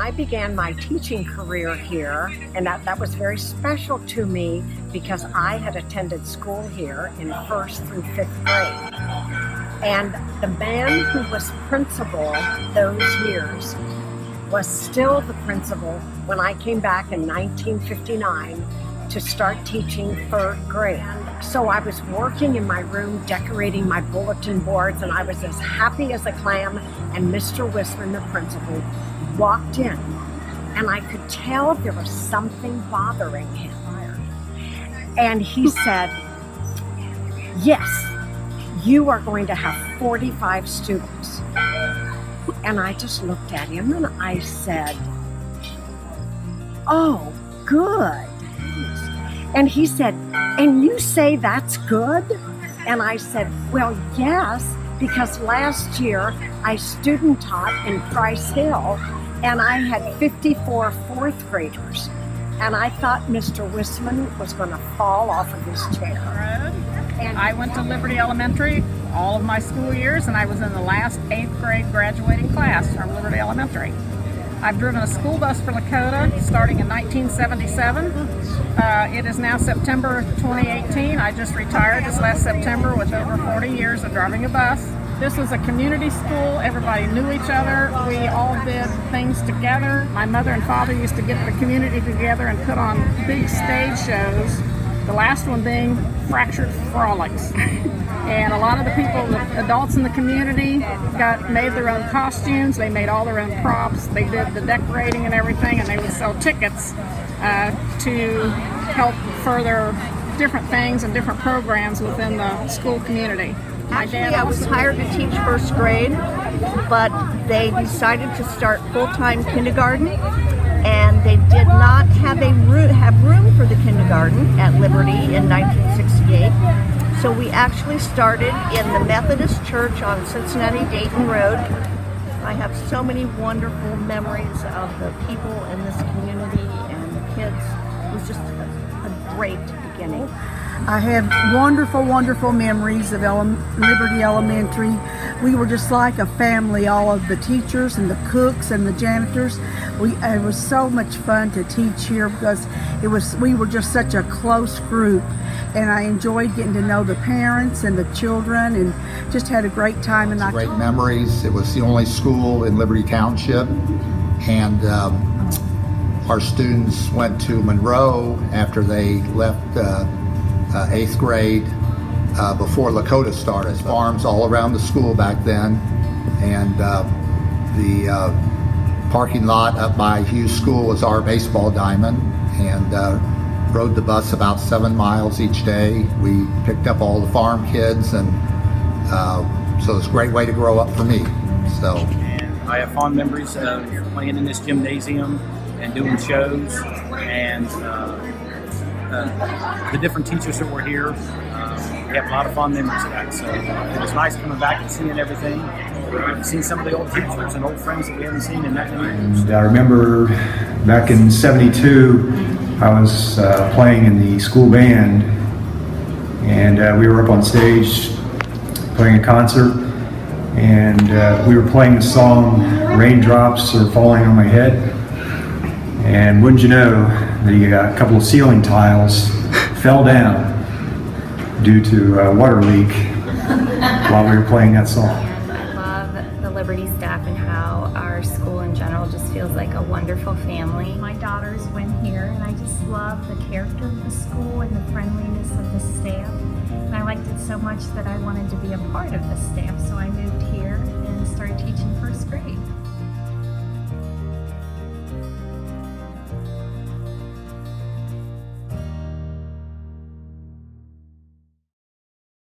I began my teaching career here, and that was very special to me because I had attended school here in 1st through 5th grade. And the man who was principal those years was still the principal when I came back in 1959 to start teaching 3rd grade. So I was working in my room decorating my bulletin boards, and I was as happy as a clam, and Mr. Wisman, the principal, walked in, and I could tell there was something bothering him. And he said, "Yes, you are going to have 45 students." And I just looked at him and I said, "Oh, good." And he said, "And you say that's good?" And I said, "Well, yes, because last year I student taught in Price Hill and I had 54 4th graders. And I thought Mr. Wisman was going to fall off of his chair." And I went to Liberty Elementary all of my school years, and I was in the last 8th grade graduating class from Liberty Elementary. I've driven a school bus for Lakota starting in 1977. It is now September 2018. I just retired this last September with over 40 years of driving a bus. This was a community school. Everybody knew each other. We all did things together. My mother and father used to get the community together and put on big stage shows. The last one being Fractured Frolics. And a lot of the people, the adults in the community, made their own costumes. They made all their own props. They did the decorating and everything, and they would sell tickets to help further different things and different programs within the school community. Actually, I was hired to teach 1st grade, but they decided to start full-time kindergarten, and they did not have room for the kindergarten at Liberty in 1968. So we actually started in the Methodist Church on Cincinnati-Dayton Road. I have so many wonderful memories of the people in this community and the kids. It was just a great beginning. I have wonderful, wonderful memories of Liberty Elementary. We were just like a family, all of the teachers and the cooks and the janitors. It was so much fun to teach here because we were just such a close group. And I enjoyed getting to know the parents and the children and just had a great time. And great memories. It was the only school in Liberty Township. And our students went to Monroe after they left 8th grade before Lakota started. Farms all around the school back then, and the parking lot up by Hughes School was our baseball diamond, and rode the bus about 7 miles each day. We picked up all the farm kids, and so it was a great way to grow up for me. So, and I have fond memories of playing in this gymnasium and doing shows, and the different teachers that were here. We have a lot of fond memories of that. So it was nice coming back and seeing everything. Seeing some of the old teachers and old friends that we haven't seen in that many years. And I remember back in '72, I was playing in the school band, and we were up on stage playing a concert, and we were playing the song "Raindrops Are Falling on My Head." And wouldn't you know, a couple of ceiling tiles fell down due to a water leak while we were playing that song. I love the Liberty staff and how our school in general just feels like a wonderful family. My daughters went here, and I just love the character of the school and the friendliness of the staff. And I liked it so much that I wanted to be a part of the staff, so I moved here and started teaching 1st grade.